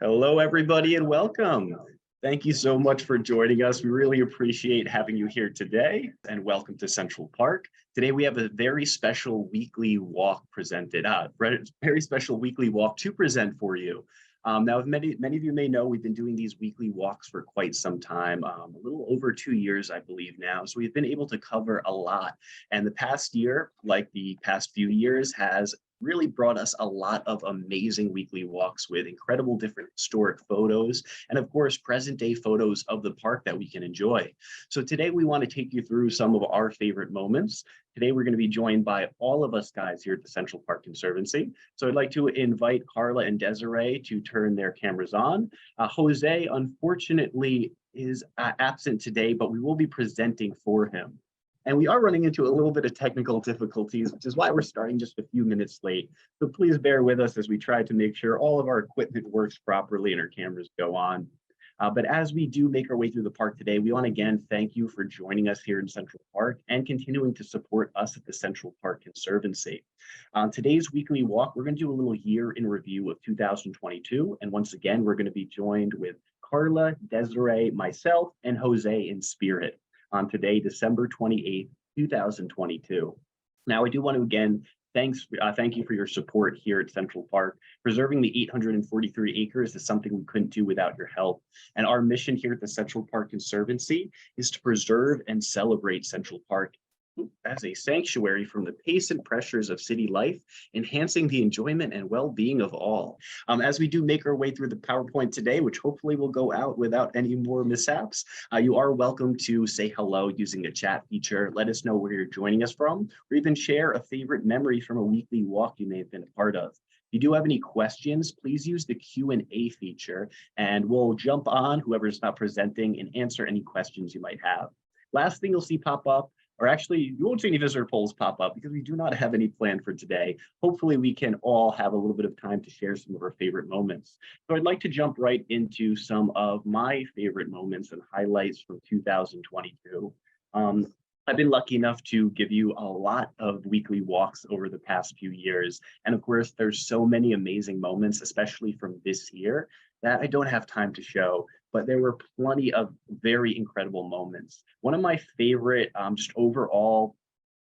Hello, everybody, and welcome. Thank you so much for joining us. We really appreciate having you here today, and welcome to Central Park. Today, we have a very special weekly walk very special weekly walk to present for you. Now, many of you may know, we've been doing these weekly walks for quite some time, a little over 2 years, I believe now. So we've been able to cover a lot. And the past year, like the past few years, has really brought us a lot of amazing weekly walks with incredible different historic photos and of course present day photos of the park that we can enjoy. So today we want to take you through some of our favorite moments. Today we're going to be joined by all of us guys here at the Central Park Conservancy. So I'd like to invite Carla and Desiree to turn their cameras on. Jose unfortunately is absent today, but we will be presenting for him. And we are running into a little bit of technical difficulties, which is why we're starting just a few minutes late. So please bear with us as we try to make sure all of our equipment works properly and our cameras go on. But as we do make our way through the park today, we want to again thank you for joining us here in Central Park and continuing to support us at the Central Park Conservancy. On today's weekly walk, we're going to do a little year in review of 2022. And once again, we're going to be joined with Carla, Desiree, myself, and Jose in spirit on today, December 28th, 2022. Now, I do want to again thank you for your support here at Central Park. Preserving the 843 acres is something we couldn't do without your help. And our mission here at the Central Park Conservancy is to preserve and celebrate Central Park as a sanctuary from the pace and pressures of city life, enhancing the enjoyment and well-being of all. As we do make our way through the PowerPoint today, which hopefully will go out without any more mishaps, you are welcome to say hello using the chat feature. Let us know where you're joining us from, or even share a favorite memory from a weekly walk you may have been a part of. If you do have any questions, please use the Q&A feature, and we'll jump on whoever's not presenting and answer any questions you might have. Last thing you'll see pop up, or actually, you won't see any visitor polls pop up because we do not have any planned for today. Hopefully, we can all have a little bit of time to share some of our favorite moments. So I'd like to jump right into some of my favorite moments and highlights from 2022. I've been lucky enough to give you a lot of weekly walks over the past few years. And of course, there's so many amazing moments, especially from this year, that I don't have time to show, but there were plenty of very incredible moments. One of my favorite, just overall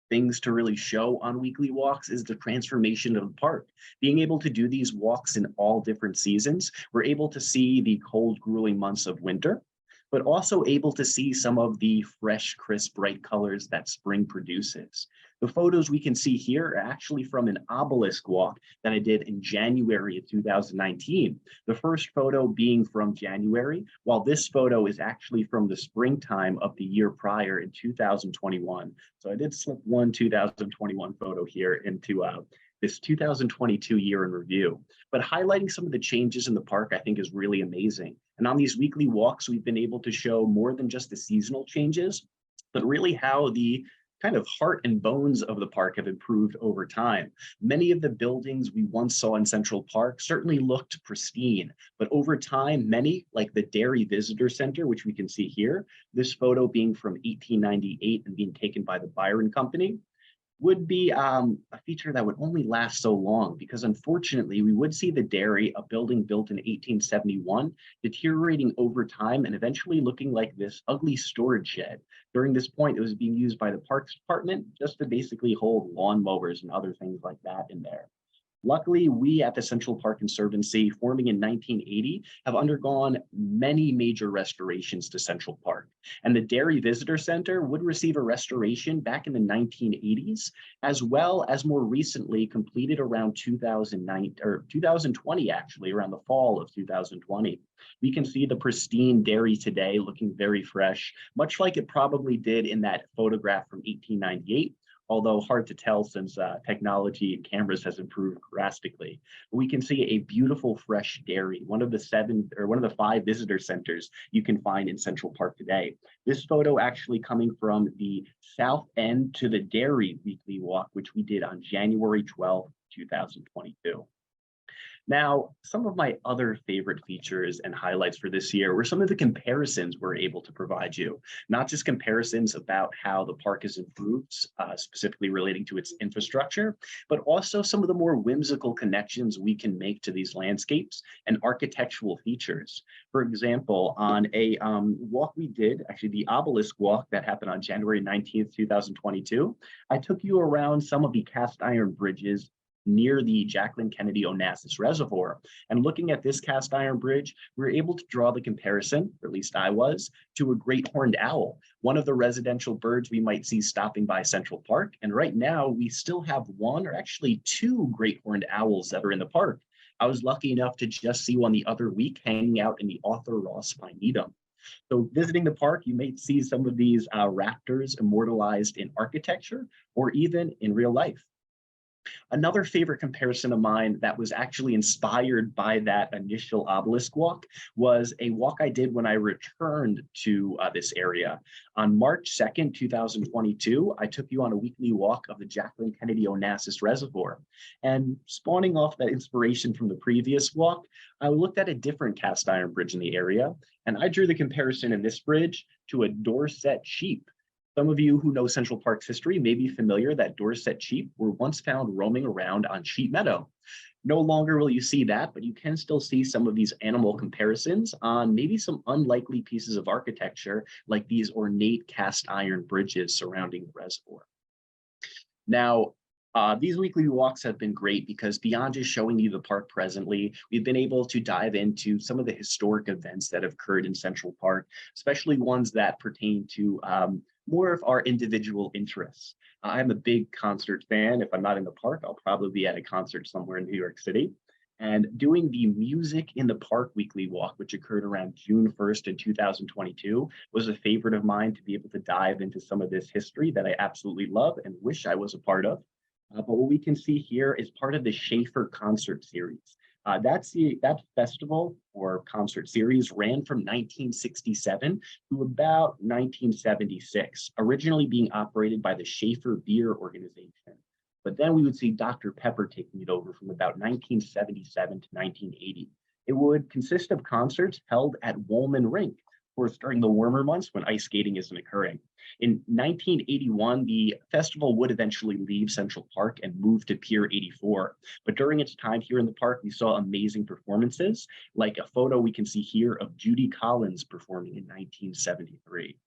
things to really show on weekly walks is the transformation of the park. Being able to do these walks in all different seasons, we're able to see the cold, grueling months of winter, but also able to see some of the fresh, crisp, bright colors that spring produces. The photos we can see here are actually from an obelisk walk that I did in January of 2019. The first photo being from January, while this photo is actually from the springtime of the year prior in 2021. So I did slip one 2021 photo here into this 2022 year in review. But highlighting some of the changes in the park, I think, is really amazing. And on these weekly walks, we've been able to show more than just the seasonal changes, but really how the kind of heart and bones of the park have improved over time. Many of the buildings we once saw in Central Park certainly looked pristine, but over time, many, like the Dairy Visitor Center, which we can see here, this photo being from 1898 and being taken by the Byron Company, would be a feature that would only last so long because unfortunately we would see the dairy, a building built in 1871, deteriorating over time and eventually looking like this ugly storage shed. During this point, it was being used by the Parks Department just to basically hold lawnmowers and other things like that in there. Luckily, we at the Central Park Conservancy, forming in 1980, have undergone many major restorations to Central Park. And the Dairy Visitor Center would receive a restoration back in the 1980s, as well as more recently completed around 2020, actually, around the fall of 2020. We can see the pristine dairy today looking very fresh, much like it probably did in that photograph from 1898. Although hard to tell since technology and cameras has improved drastically. We can see a beautiful fresh dairy, one of the 5 visitor centers you can find in Central Park today. This photo actually coming from the south end to the dairy weekly walk, which we did on January 12th, 2022. Now, some of my other favorite features and highlights for this year were some of the comparisons we're able to provide you, not just comparisons about how the park has improved, specifically relating to its infrastructure, but also some of the more whimsical connections we can make to these landscapes and architectural features. For example, on a walk we did, actually the obelisk walk that happened on January 19th, 2022, I took you around some of the cast iron bridges near the Jacqueline Kennedy Onassis Reservoir. And looking at this cast iron bridge, we were able to draw the comparison, or at least I was, to a great horned owl, one of the residential birds we might see stopping by Central Park. And right now, we still have one or actually two great horned owls that are in the park. I was lucky enough to just see one the other week hanging out in the Arthur Ross Pinetum. So visiting the park, you may see some of these raptors immortalized in architecture or even in real life. Another favorite comparison of mine that was actually inspired by that initial obelisk walk was a walk I did when I returned to this area. On March 2nd, 2022, I took you on a weekly walk of the Jacqueline Kennedy Onassis Reservoir. And spawning off that inspiration from the previous walk, I looked at a different cast iron bridge in the area, and I drew the comparison in this bridge to a Dorset sheep. Some of you who know Central Park's history may be familiar that Dorset sheep were once found roaming around on Sheep Meadow. No longer will you see that, but you can still see some of these animal comparisons on maybe some unlikely pieces of architecture, like these ornate cast iron bridges surrounding the reservoir. Now, these weekly walks have been great because beyond just showing you the park presently, we've been able to dive into some of the historic events that have occurred in Central Park, especially ones that pertain to more of our individual interests. I'm a big concert fan. If I'm not in the park, I'll probably be at a concert somewhere in New York City. And doing the Music in the Park weekly walk, which occurred around June 1st in 2022, was a favorite of mine to be able to dive into some of this history that I absolutely love and wish I was a part of. But what we can see here is part of the Schaefer concert series. That festival or concert series ran from 1967 to about 1976, originally being operated by the Schaefer Beer Organization. But then we would see Dr. Pepper taking it over from about 1977 to 1980. It would consist of concerts held at Woolman Rink, of course, during the warmer months when ice skating isn't occurring. In 1981, the festival would eventually leave Central Park and move to Pier 84. But during its time here in the park, we saw amazing performances, like a photo we can see here of Judy Collins performing in 1973.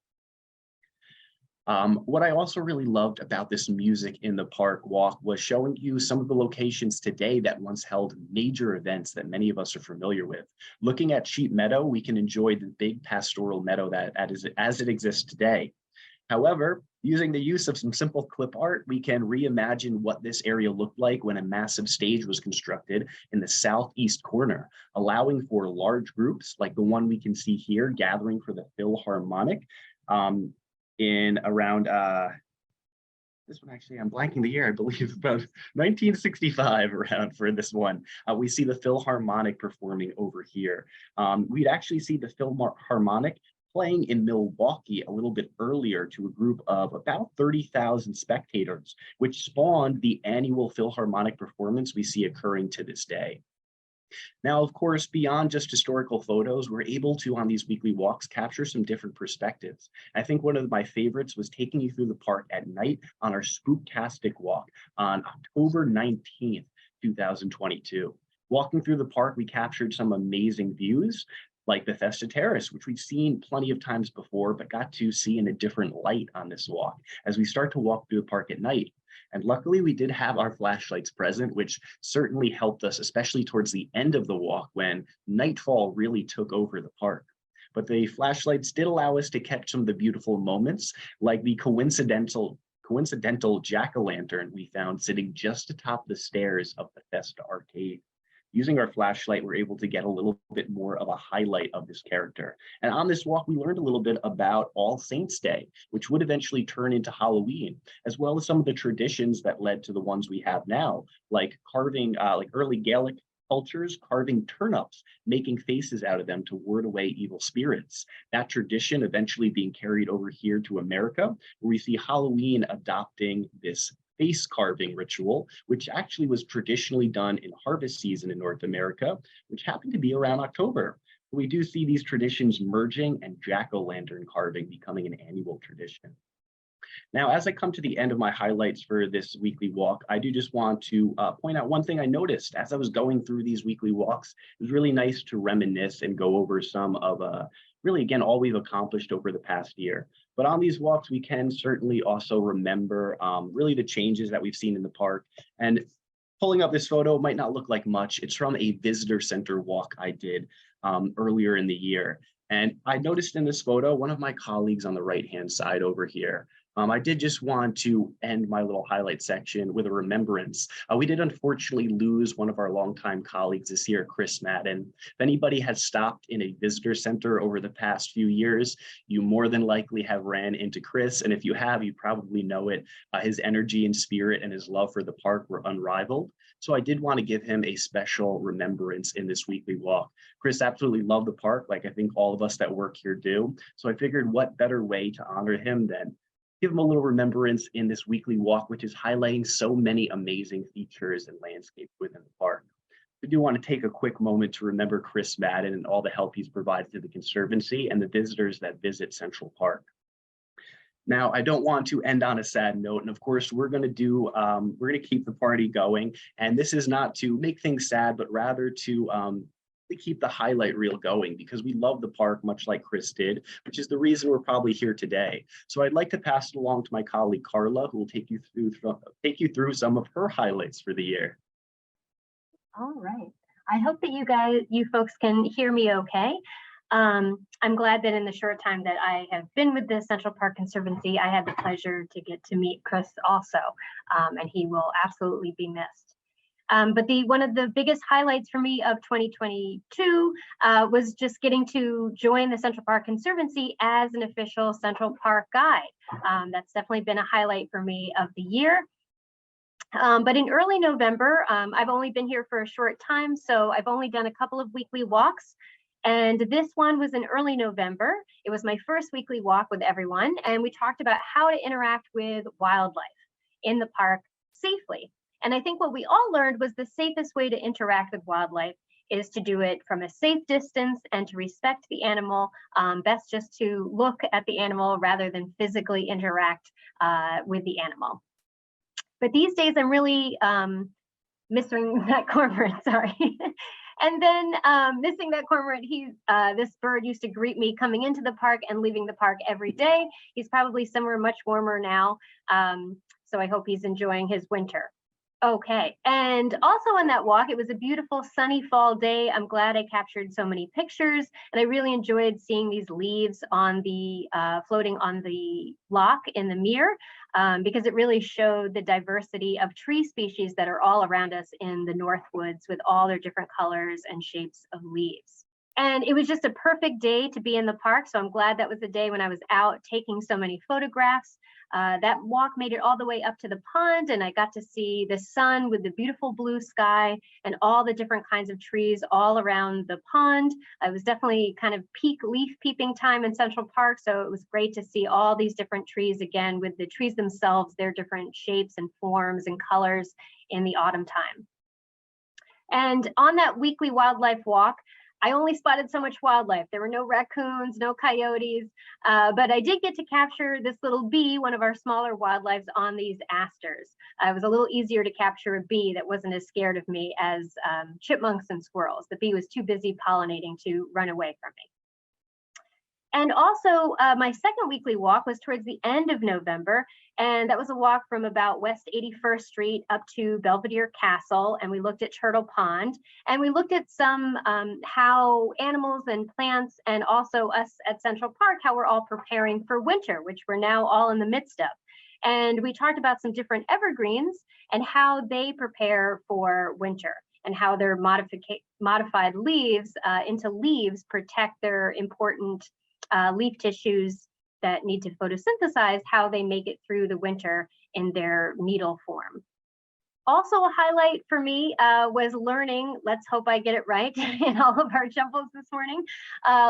What I also really loved about this Music in the Park walk was showing you some of the locations today that once held major events that many of us are familiar with. Looking at Sheep Meadow, we can enjoy the big pastoral meadow as it exists today. However, using the use of some simple clip art, we can reimagine what this area looked like when a massive stage was constructed in the southeast corner, allowing for large groups like the one we can see here gathering for the Philharmonic in around, this one actually, I'm blanking the year, I believe about 1965 around for this one. We see the Philharmonic performing over here. We'd actually see the Philharmonic playing in Milwaukee a little bit earlier to a group of about 30,000 spectators, which spawned the annual Philharmonic performance we see occurring to this day. Now, of course, beyond just historical photos, we're able to, on these weekly walks, capture some different perspectives. I think one of my favorites was taking you through the park at night on our Spooktastic walk on October 19th, 2022. Walking through the park, we captured some amazing views, like the Festa Terrace, which we've seen plenty of times before, but got to see in a different light on this walk as we start to walk through the park at night. And luckily, we did have our flashlights present, which certainly helped us, especially towards the end of the walk when nightfall really took over the park. But the flashlights did allow us to catch some of the beautiful moments, like the coincidental jack-o'-lantern we found sitting just atop the stairs of the Festa Arcade. Using our flashlight, we're able to get a little bit more of a highlight of this character. And on this walk, we learned a little bit about All Saints Day, which would eventually turn into Halloween, as well as some of the traditions that led to the ones we have now, like carving, like early Gaelic cultures, carving turnips, making faces out of them to ward away evil spirits. That tradition eventually being carried over here to America, where we see Halloween adopting this face carving ritual, which actually was traditionally done in harvest season in North America, which happened to be around October. We do see these traditions merging and jack-o'-lantern carving becoming an annual tradition. Now, as I come to the end of my highlights for this weekly walk, I do just want to point out one thing I noticed as I was going through these weekly walks. It was really nice to reminisce and go over some of really, again, all we've accomplished over the past year. But on these walks, we can certainly also remember really the changes that we've seen in the park. And pulling up this photo might not look like much. It's from a visitor center walk I did earlier in the year. And I noticed in this photo, one of my colleagues on the right-hand side over here, I did just want to end my little highlight section with a remembrance. We did unfortunately lose one of our longtime colleagues this year, Chris Madden. If anybody has stopped in a visitor center over the past few years, you more than likely have ran into Chris. And if you have, you probably know it. His energy and spirit and his love for the park were unrivaled. So I did want to give him a special remembrance in this weekly walk. Chris absolutely loved the park, like I think all of us that work here do. So I figured what better way to honor him than give him a little remembrance in this weekly walk, which is highlighting so many amazing features and landscapes within the park. I do want to take a quick moment to remember Chris Madden and all the help he's provided to the Conservancy and the visitors that visit Central Park. Now, I don't want to end on a sad note, and of course, we're going to keep the party going. And this is not to make things sad, but rather to keep the highlight reel going because we love the park much like Chris did, which is the reason we're probably here today. So I'd like to pass it along to my colleague Carla, who will take you through some of her highlights for the year. All right. I hope that you folks can hear me okay. I'm glad that in the short time that I have been with the Central Park Conservancy, I had the pleasure to get to meet Chris also, and he will absolutely be missed. But one of the biggest highlights for me of 2022 was just getting to join the Central Park Conservancy as an official Central Park guide. That's definitely been a highlight for me of the year. But in early November, I've only been here for a short time, so I've only done a couple of weekly walks. And this one was in early November. It was my first weekly walk with everyone, and we talked about how to interact with wildlife in the park safely. And I think what we all learned was the safest way to interact with wildlife is to do it from a safe distance and to respect the animal. Best just to look at the animal rather than physically interact with the animal. But these days I'm really missing that cormorant, sorry. And then missing that cormorant, this bird used to greet me coming into the park and leaving the park every day. He's probably somewhere much warmer now. So I hope he's enjoying his winter. Okay, and also on that walk, it was a beautiful sunny fall day. I'm glad I captured so many pictures, and I really enjoyed seeing these leaves on the floating on the lock in the mirror, because it really showed the diversity of tree species that are all around us in the North Woods with all their different colors and shapes of leaves. And it was just a perfect day to be in the park, so I'm glad that was the day when I was out taking so many photographs. That walk made it all the way up to the pond, and I got to see the sun with the beautiful blue sky and all the different kinds of trees all around the pond. It was definitely kind of peak leaf peeping time in Central Park, so it was great to see all these different trees again with the trees themselves, their different shapes and forms and colors in the autumn time. And on that weekly wildlife walk, I only spotted so much wildlife. There were no raccoons, no coyotes, but I did get to capture this little bee, one of our smaller wildlife, on these asters. It was a little easier to capture a bee that wasn't as scared of me as chipmunks and squirrels. The bee was too busy pollinating to run away from me. And also, my second weekly walk was towards the end of November, and that was a walk from about West 81st Street up to Belvedere Castle, and we looked at Turtle Pond, and we looked at some how animals and plants, and also us at Central Park, how we're all preparing for winter, which we're now all in the midst of. And we talked about some different evergreens and how they prepare for winter, and how their modified leaves into leaves protect their important leaf tissues that need to photosynthesize, how they make it through the winter in their needle form. Also a highlight for me was learning, let's hope I get it right in all of our jumbles this morning,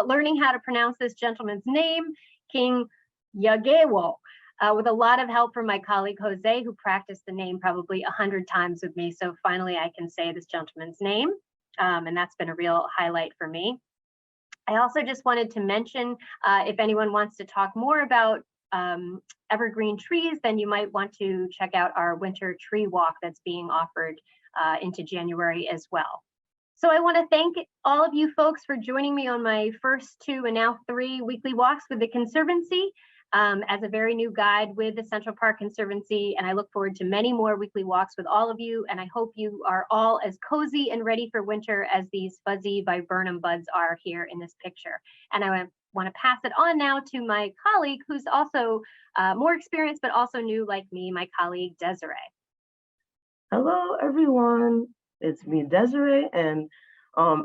learning how to pronounce this gentleman's name, King Yagewo. with a lot of help from my colleague Jose, who practiced the name probably 100 times with me. So finally I can say this gentleman's name, and that's been a real highlight for me. I also just wanted to mention, if anyone wants to talk more about evergreen trees, then you might want to check out our winter tree walk that's being offered into January as well. So I want to thank all of you folks for joining me on my first 2 and now 3 weekly walks with the Conservancy as a very new guide with the Central Park Conservancy. And I look forward to many more weekly walks with all of you. And I hope you are all as cozy and ready for winter as these fuzzy viburnum buds are here in this picture. And I want to pass it on now to my colleague, who's also more experienced, but also new like me, my colleague Desiree. Hello, everyone. It's me, Desiree, and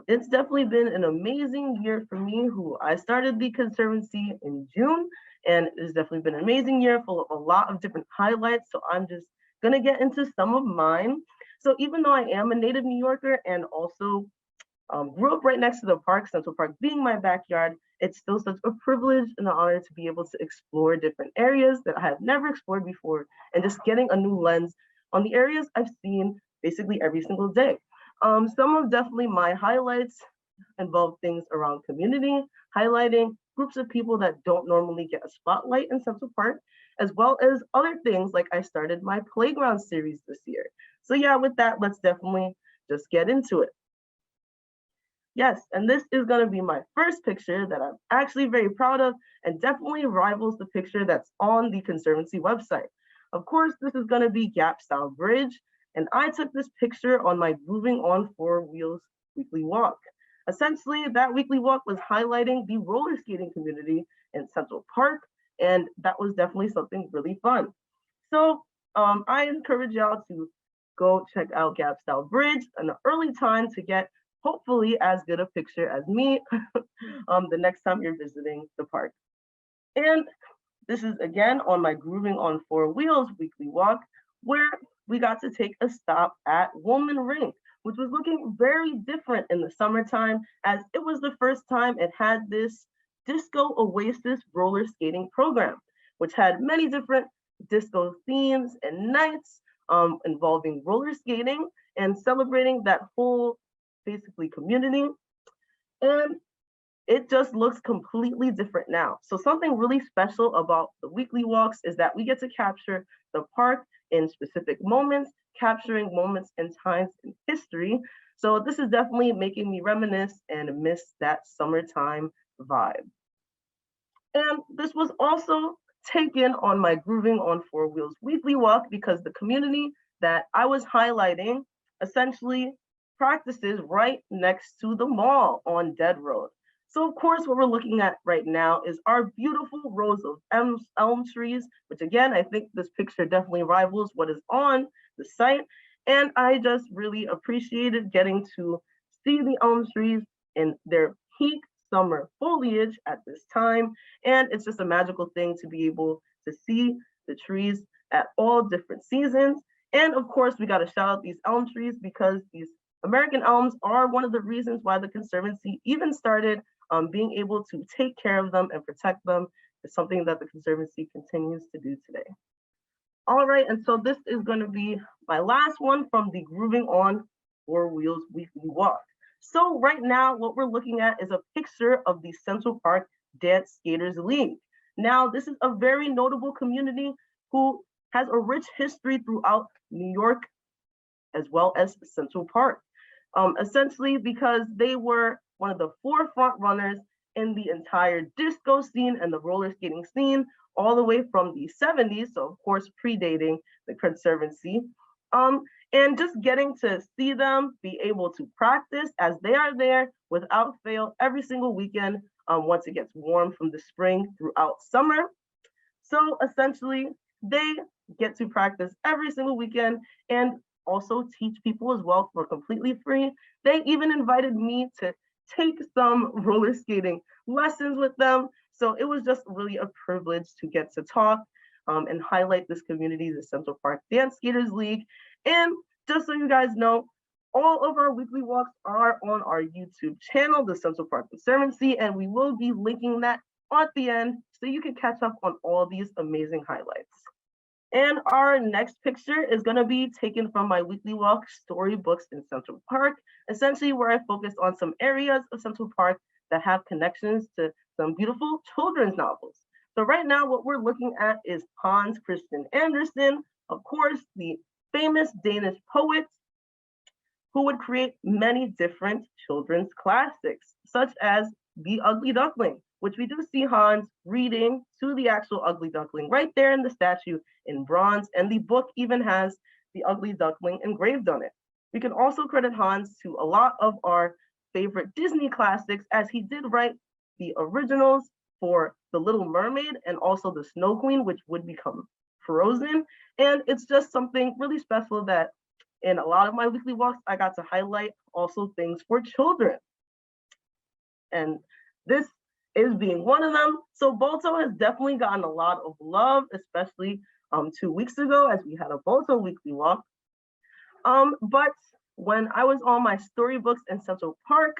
it's definitely been an amazing year for me. I started the Conservancy in June, and it's definitely been an amazing year full of a lot of different highlights. So I'm just gonna get into some of mine. So even though I am a native New Yorker and also grew up right next to the park, Central Park being my backyard, it's still such a privilege and an honor to be able to explore different areas that I have never explored before, and just getting a new lens on the areas I've seen basically every single day. Some of definitely my highlights involve things around community, highlighting groups of people that don't normally get a spotlight in Central Park, as well as other things like I started my playground series this year. So yeah, with that, let's definitely just get into it. Yes, and this is gonna be my first picture that I'm actually very proud of and definitely rivals the picture that's on the Conservancy website. Of course, this is gonna be Gap Style Bridge, and I took this picture on my Moving on 4 Wheels weekly walk. Essentially, that weekly walk was highlighting the roller skating community in Central Park, and that was definitely something really fun. So I encourage y'all to go check out Gap Style Bridge in an early time to get hopefully as good a picture as me the next time you're visiting the park. And this is again on my Grooving on 4 Wheels weekly walk, where we got to take a stop at Woolman Rink, which was looking very different in the summertime, as it was the first time it had this Disco Oasis roller skating program, which had many different disco themes and nights involving roller skating and celebrating that whole basically community. And it just looks completely different now. So something really special about the weekly walks is that we get to capture the park in specific moments, capturing moments and times in history. So this is definitely making me reminisce and miss that summertime vibe. And this was also taken on my Grooving on 4 Wheels weekly walk because the community that I was highlighting essentially practices right next to the mall on Dead Road. So of course, what we're looking at right now is our beautiful rows of elm trees, which again, I think this picture definitely rivals what is on the site. And I just really appreciated getting to see the elm trees in their peak summer foliage at this time. And it's just a magical thing to be able to see the trees at all different seasons. And of course, we got to shout out these elm trees because these American elms are one of the reasons why the Conservancy even started being able to take care of them and protect them. Is something that the Conservancy continues to do today. All right, and so this is going to be my last one from the Grooving on 4 Wheels weekly walk. So right now, what we're looking at is a picture of the Central Park Dance Skaters League. Now, this is a very notable community who has a rich history throughout New York as well as Central Park. Essentially because they were one of the forefront runners in the entire disco scene and the roller skating scene all the way from the 70s, so of course predating the Conservancy. And just getting to see them be able to practice as they are there without fail every single weekend once it gets warm from the spring throughout summer. So essentially, they get to practice every single weekend and also teach people as well for completely free. They even invited me to take some roller skating lessons with them. So it was just really a privilege to get to talk and highlight this community, the Central Park Dance Skaters League. And just so you guys know, all of our weekly walks are on our YouTube channel, the Central Park Conservancy, and we will be linking that at the end so you can catch up on all these amazing highlights. And our next picture is going to be taken from my weekly walk, Storybooks in Central Park, essentially where I focused on some areas of Central Park that have connections to some beautiful children's novels. So right now, what we're looking at is Hans Christian Andersen, of course, the famous Danish poet who would create many different children's classics, such as The Ugly Duckling, which we do see Hans reading to the actual Ugly Duckling right there in the statue in bronze, and the book even has the Ugly Duckling engraved on it. We can also credit Hans to a lot of our favorite Disney classics, as he did write the originals for The Little Mermaid and also The Snow Queen, which would become Frozen. And it's just something really special that in a lot of my weekly walks, I got to highlight also things for children. And this is being one of them. So Balto has definitely gotten a lot of love, especially 2 weeks ago as we had a Balto weekly walk. But when I was on my Storybooks in Central Park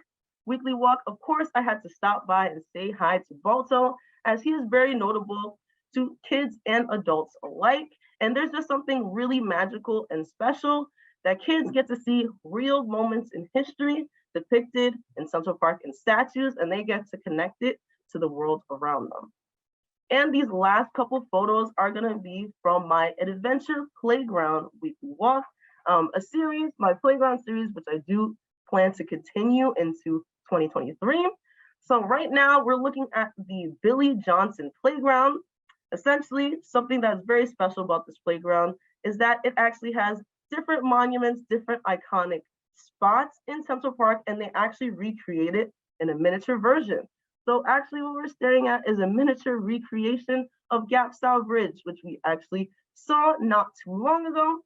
weekly walk, of course, I had to stop by and say hi to Balto, as he is very notable to kids and adults alike. And there's just something really magical and special that kids get to see real moments in history depicted in Central Park in statues, and they get to connect it to the world around them. And these last couple photos are gonna be from my Adventure Playground weekly walk, a series, my playground series, which I do plan to continue into 2023. So right now we're looking at the Billy Johnson Playground. Essentially, something that's very special about this playground is that it actually has different monuments, different iconic spots in Central Park, and they actually recreate it in a miniature version. So actually what we're staring at is a miniature recreation of Gap Style Bridge, which we actually saw not too long ago.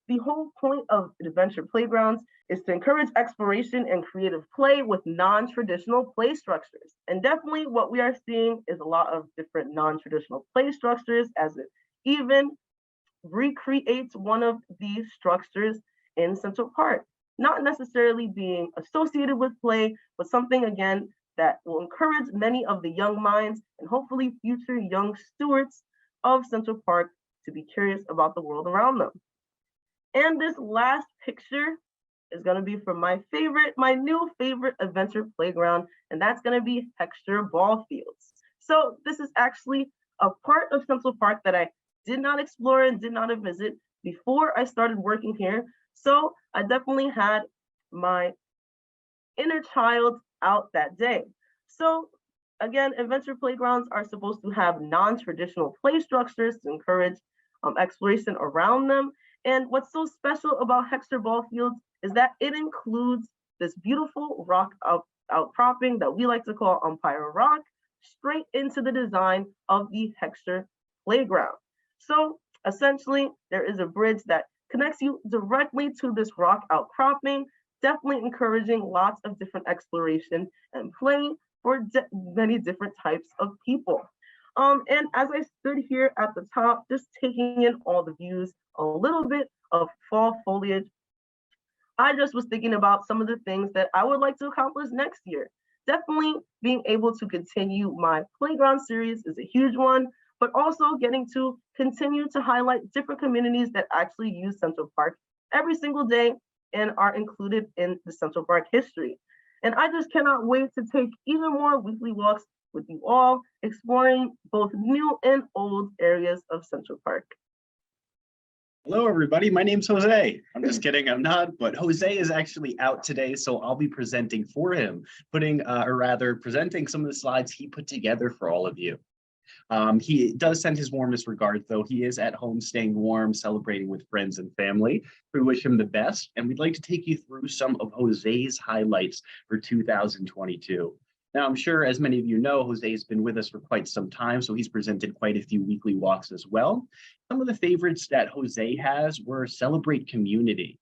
The whole point of Adventure Playgrounds is to encourage exploration and creative play with non-traditional play structures. And definitely what we are seeing is a lot of different non-traditional play structures, as it even recreates one of these structures in Central Park, not necessarily being associated with play, but something again that will encourage many of the young minds and hopefully future young stewards of Central Park to be curious about the world around them. And this last picture is going to be from my new favorite adventure playground, and that's going to be Hexter Ball Fields. So this is actually a part of Central Park that I did not explore and did not visit before I started working here. So I definitely had my inner child out that day. So again, adventure playgrounds are supposed to have non-traditional play structures to encourage exploration around them. And what's so special about Hexter Ball Fields is that it includes this beautiful rock outcropping that we like to call Umpire Rock, straight into the design of the Hexter Playground. So essentially, there is a bridge that connects you directly to this rock outcropping, definitely encouraging lots of different exploration and play for many different types of people. And as I stood here at the top, just taking in all the views, a little bit of fall foliage, I just was thinking about some of the things that I would like to accomplish next year. Definitely being able to continue my playground series is a huge one, but also getting to continue to highlight different communities that actually use Central Park every single day and are included in the Central Park history. And I just cannot wait to take even more weekly walks with you all, exploring both new and old areas of Central Park. Hello, everybody. My name's Jose. I'm just kidding. I'm not, but Jose is actually out today, so I'll be presenting for him, presenting some of the slides he put together for all of you. He does send his warmest regards, though. He is at home staying warm, celebrating with friends and family. We wish him the best, and we'd like to take you through some of Jose's highlights for 2022. Now, I'm sure, as many of you know, Jose's been with us for quite some time, so he's presented quite a few weekly walks as well. Some of the favorites that Jose has were Celebrate Community.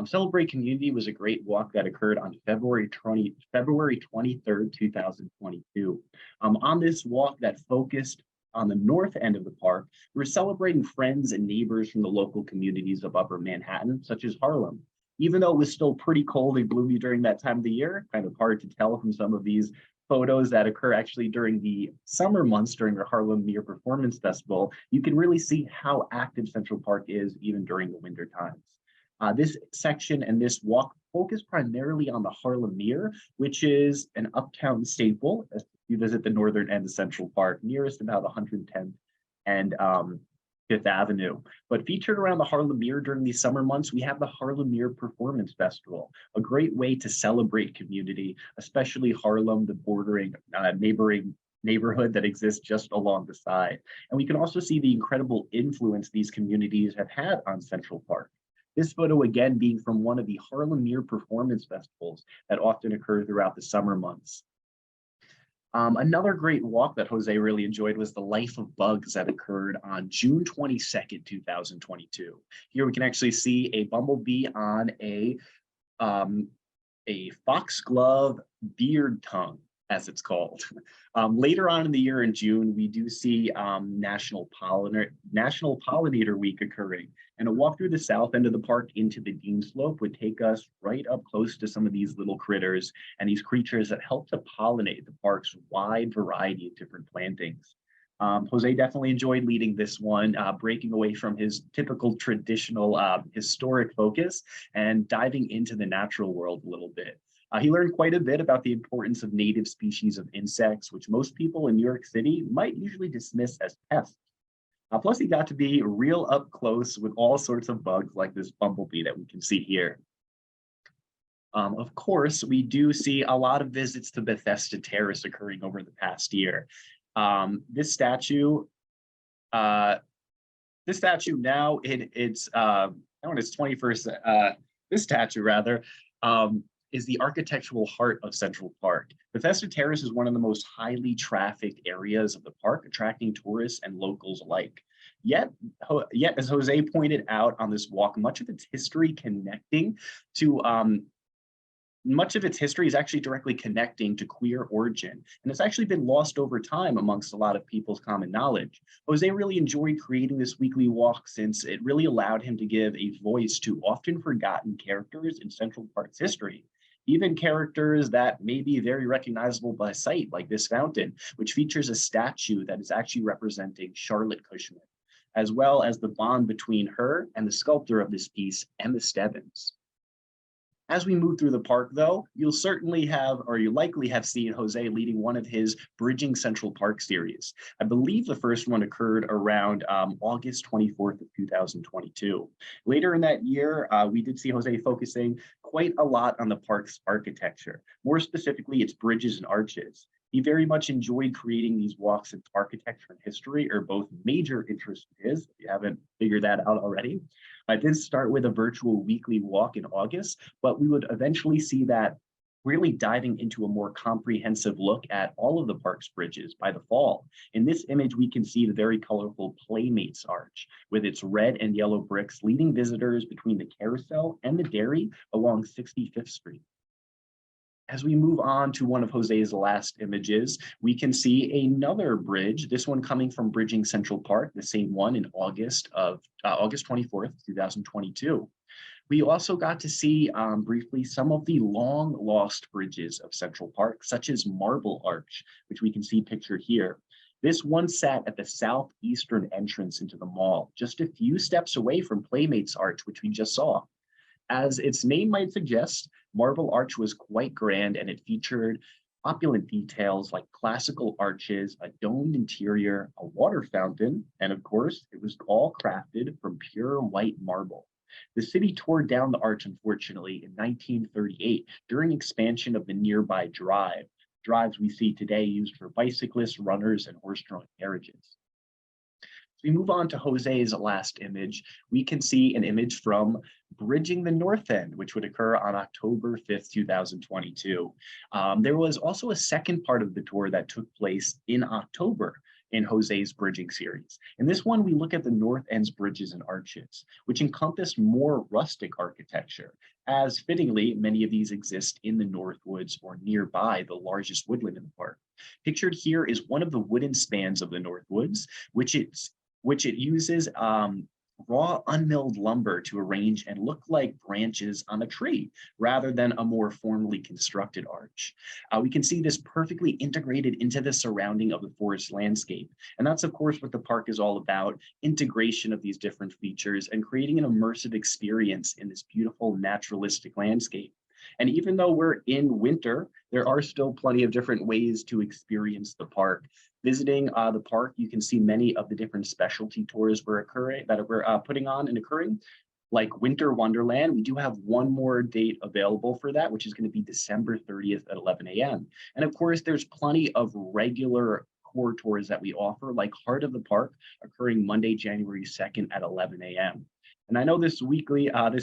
Celebrate Community was a great walk that occurred on February 23rd, 2022. On this walk that focused on the north end of the park, we were celebrating friends and neighbors from the local communities of Upper Manhattan, such as Harlem. Even though it was still pretty cold and gloomy during that time of the year, kind of hard to tell from some of these photos that occur actually during the summer months during the Harlem Mere Performance Festival, you can really see how active Central Park is even during the winter times. This section and this walk focus primarily on the Harlem Mere, which is an uptown staple as you visit the northern end of Central Park, nearest about 110th and Fifth Avenue. But featured around the Harlem Mere during these summer months, we have the Harlem Mere Performance Festival, a great way to celebrate community, especially Harlem, the bordering neighboring neighborhood that exists just along the side. And we can also see the incredible influence these communities have had on Central Park. This photo again being from one of the Harlem Mere Performance Festivals that often occur throughout the summer months. Another great walk that Jose really enjoyed was the Life of Bugs that occurred on June 22nd, 2022. Here we can actually see a bumblebee on a foxglove beard tongue, as it's called. Later on in the year in June, we do see National Pollinator Week occurring, and a walk through the south end of the park into the Dean Slope would take us right up close to some of these little critters and these creatures that help to pollinate the park's wide variety of different plantings. Jose definitely enjoyed leading this one, breaking away from his typical traditional historic focus and diving into the natural world a little bit. He learned quite a bit about the importance of native species of insects, which most people in New York City might usually dismiss as pests. Plus, he got to be real up close with all sorts of bugs like this bumblebee that we can see here. Of course, we do see a lot of visits to Bethesda Terrace occurring over the past year. This statue now in its 21st, this statue rather, is the architectural heart of Central Park. Bethesda Terrace is one of the most highly trafficked areas of the park, attracting tourists and locals alike. Yet, as Jose pointed out on this walk, much of its history is actually directly connecting to queer origin, and it's actually been lost over time amongst a lot of people's common knowledge. Jose really enjoyed creating this weekly walk since it really allowed him to give a voice to often forgotten characters in Central Park's history. Even characters that may be very recognizable by sight, like this fountain, which features a statue that is actually representing Charlotte Cushman, as well as the bond between her and the sculptor of this piece, Emma Stebbins. As we move through the park, though, you'll likely have seen Jose leading one of his Bridging Central Park series. I believe the first one occurred around August 24th of 2022. Later in that year, we did see Jose focusing quite a lot on the park's architecture, more specifically its bridges and arches. He very much enjoyed creating these walks since architecture and history are both major interests of his, if you haven't figured that out already. I did start with a virtual weekly walk in August, but we would eventually see that really diving into a more comprehensive look at all of the park's bridges by the fall. In this image, we can see the very colorful Playmates arch with its red and yellow bricks leading visitors between the carousel and the dairy along 65th Street. As we move on to one of Jose's last images, we can see another bridge, this one coming from Bridging Central Park, the same one in August 24th, 2022. We also got to see briefly some of the long lost bridges of Central Park, such as Marble Arch, which we can see pictured here. This one sat at the southeastern entrance into the mall, just a few steps away from Playmates Arch, which we just saw. As its name might suggest, Marble Arch was quite grand, and it featured opulent details like classical arches, a domed interior, a water fountain, and of course, it was all crafted from pure white marble. The city tore down the arch, unfortunately, in 1938 during expansion of the nearby drives we see today used for bicyclists, runners, and horse-drawn carriages. As we move on to Jose's last image, we can see an image from Bridging the North End, which would occur on October 5th, 2022. There was also a second part of the tour that took place in October in Jose's Bridging series. In this one, we look at the North End's bridges and arches, which encompass more rustic architecture, as fittingly, many of these exist in the Northwoods or nearby the largest woodland in the park. Pictured here is one of the wooden spans of the Northwoods, which it uses raw unmilled lumber to arrange and look like branches on a tree rather than a more formally constructed arch. We can see this perfectly integrated into the surrounding of the forest landscape. And that's, of course, what the park is all about, integration of these different features and creating an immersive experience in this beautiful naturalistic landscape. And even though we're in winter, there are still plenty of different ways to experience the park. Visiting the park, you can see many of the different specialty tours we're putting on and occurring, like Winter Wonderland. We do have one more date available for that, which is going to be December 30th at 11 a.m. And of course, there's plenty of regular core tours that we offer, like Heart of the Park, occurring Monday, January 2nd at 11 a.m. And I know this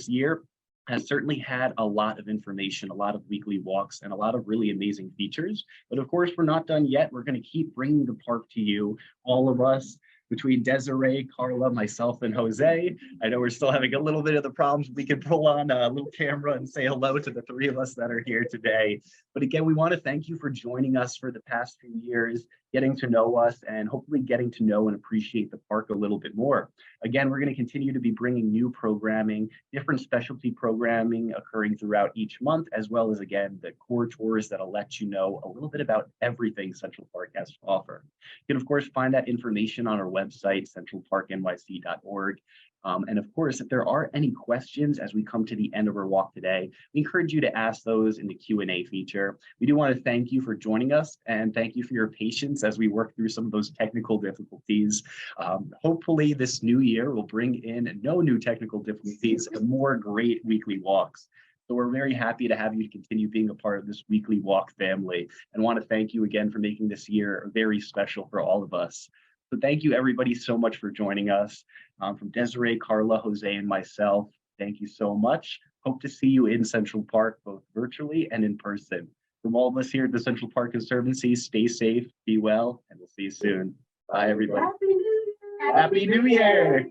year, has certainly had a lot of information, a lot of weekly walks, and a lot of really amazing features. But of course, we're not done yet. We're going to keep bringing the park to you, all of us, between Desiree, Carla, myself, and Jose. I know we're still having a little bit of the problems. We can pull on a little camera and say hello to the three of us that are here today. But again, we want to thank you for joining us for the past few years, getting to know us, and hopefully getting to know and appreciate the park a little bit more. Again, we're going to continue to be bringing new programming, different specialty programming occurring throughout each month, as well as, again, the core tours that'll let you know a little bit about everything Central Park has to offer. You can, of course, find that information on our website, centralparknyc.org. And of course, if there are any questions as we come to the end of our walk today, we encourage you to ask those in the Q&A feature. We do want to thank you for joining us and thank you for your patience as we work through some of those technical difficulties. Hopefully this new year will bring in no new technical difficulties and more great weekly walks. So we're very happy to have you continue being a part of this weekly walk family and want to thank you again for making this year very special for all of us. So thank you everybody so much for joining us. From Desiree, Carla, Jose, and myself, thank you so much. Hope to see you in Central Park, both virtually and in person. From all of us here at the Central Park Conservancy, stay safe, be well, and we'll see you soon. Bye, everybody. Happy New Year! Happy New Year!